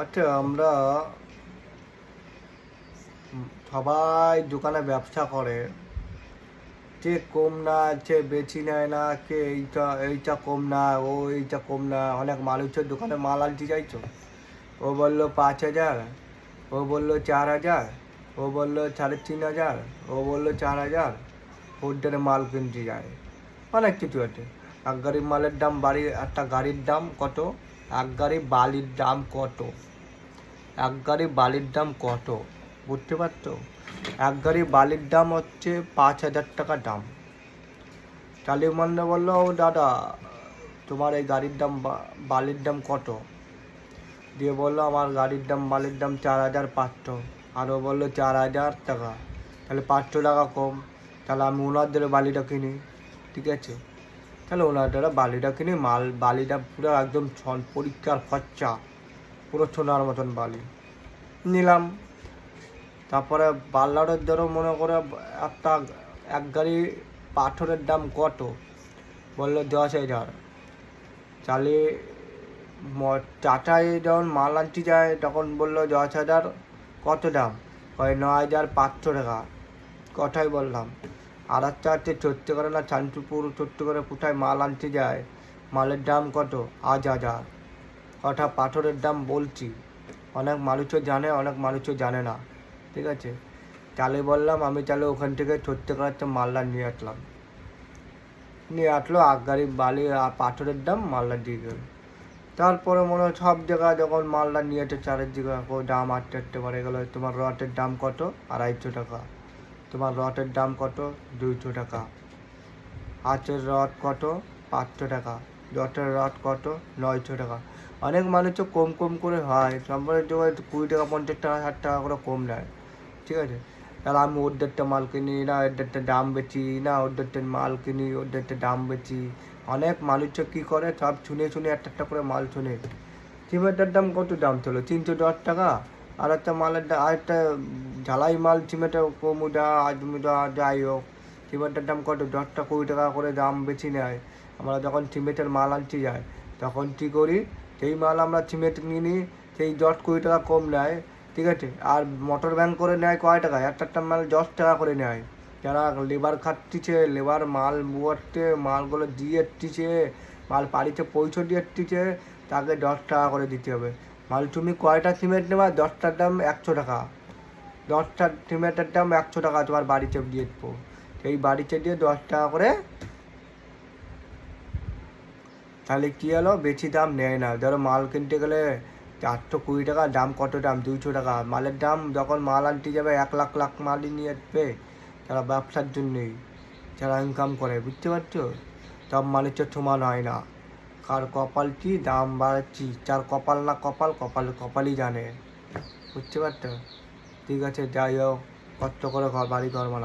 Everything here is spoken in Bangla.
আচ্ছা, আমরা সবাই দোকানে ব্যবসা করে, কে কম না, কে বেশি নেয় না, কে এইটা এইটা কম না, ও এইটা কম না। অনেক মানুষের দোকানে মাল আনতে চাইছো, ও বললো 5,000, ও বললো 4,000, ও বললো 3,500, ও বললো 4,000, ওর মাল কিনতে যায়। অনেক কিছু আছে। এক গাড়ি মালের দাম একটা গাড়ির দাম কত, এক গাড়ি বালির দাম কত, এক গাড়ি বালির দাম কত, বুঝতে পারছো? এক গাড়ি বালির দাম হচ্ছে 5,000 টাকা দাম। চালিয়ে মান্না বললো, ও দাদা, তোমার এই গাড়ির দাম বালির দাম কত? দিয়ে বললো, আমার গাড়ির দাম বালির দাম 4,500। আর ও বললো 4,000 টাকা। তাহলে 500 টাকা কম। তাহলে আমি ওনার দ্বারা বালিটা কিনি, ঠিক আছে? তাহলে ওনার দ্বারা বালিটা কিনি, বালিটা পুরো একদম পরীক্ষার খরচা, পুরো সোনার মতন বালি নিলাম। তারপরে পার্লারের ধরো মনে করে এক গাড়ি পাথরের দাম কত, বললো 10,000। চালিয়ে টাটায় যখন মাল আনতে যায় তখন বললো 10,000 কত দাম, ওই 9,500 টাকা। কথাই বললাম। আর একটা হচ্ছে চট্টগ্রাম না শান্তিপুর, চট্টগ্রামে কোথায় মাল আনতে যায়, মালের দাম কত, 8,000। কথা পাথরের দাম বলছি। অনেক মানুষও জানে, অনেক মানুষও জানে না, ঠিক আছে? তাহলে বললাম আমি তাহলে ওখান থেকে চট্টগ্রামে মালটা নিয়ে আসলো এক গাড়ি বালি আর পাথরের দাম, মালটা দিয়ে গেল। তারপরে মনে হয় সব জায়গায় যখন মালটা নিয়ে আসে চারিদিকে দাম আটতে পারে গেলো। তোমার রটের দাম কত, 250 টাকা। তোমার রটের দাম কত, 200 টাকা। হাতের রড কত, 500 টাকা। রটের রড কত, 900 টাকা। অনেক মানুষও কম কম করে হয়, তারপরে 20 টাকা 50 টাকা 60 টাকা করে কম নেয়, ঠিক আছে? তাহলে আমি ওদেরটা মাল কিনি না, ওদেরটা দাম বেচি না, ওদেরটা মাল কিনি, ওদেরটা দাম বেচি। অনেক মানুষ কী করে, সব শুনে শুনে একটা করে মাল শুনে। সিমেন্টের দাম কত দাম ছিল, 310 টাকা। আর একটা মালের দাম, আরেকটা ঝালাই মাল সিমেন্টের কমুদা আজমুদা যাই হোক, সিমেন্টের দাম কত, 10-20 টাকা করে দাম বেশি নেয়। আমরা যখন সিমেন্টের মাল আনতে যাই তখন কী করি, সেই মাল আমরা সিমেন্ট কিনি, সেই 10-20 টাকা কম নেয়, ঠিক আছে? আর মোটর ভ্যান করে নেয় কয় টাকায়, একটা মাল 10 টাকা করে নেয়। যারা লেবার খাটতিছে, লেবার মাল বুয়াতে, মালগুলো দিয়ে এসতিছে, মাল বাড়িতে পৌঁছে দিয়ে এসতিছে, তাকে 10 টাকা করে দিতে হবে। মাল তুমি কয়টা সিমেন্ট নেবা, 10টার দাম 100 টাকা। 10টা সিমেন্টের দাম 100 টাকা তোমার বাড়িতে দিয়ে দেবো। সেই বাড়িতে দিয়ে 10 টাকা করে, তাহলে কী হলো, বেশি দাম নেয় না। ধরো মাল কিনতে গেলে 420 টাকা দাম, কত দাম, 200 টাকা। মালের দাম যখন মাল আনতে যাবে 1 লাখ মালই নিয়ে আসবে। তারা ব্যবসার জন্যই, যারা ইনকাম করে, বুঝতে পারছো? সব মানুষের সমান হয় না। কার কপাল কি, দাম বাড়াচ্ছি, যার কপাল না কপালই জানে, বুঝতে পারছো? ঠিক আছে, যাই হোক, কষ্ট করে বাড়ি ঘর বানাও।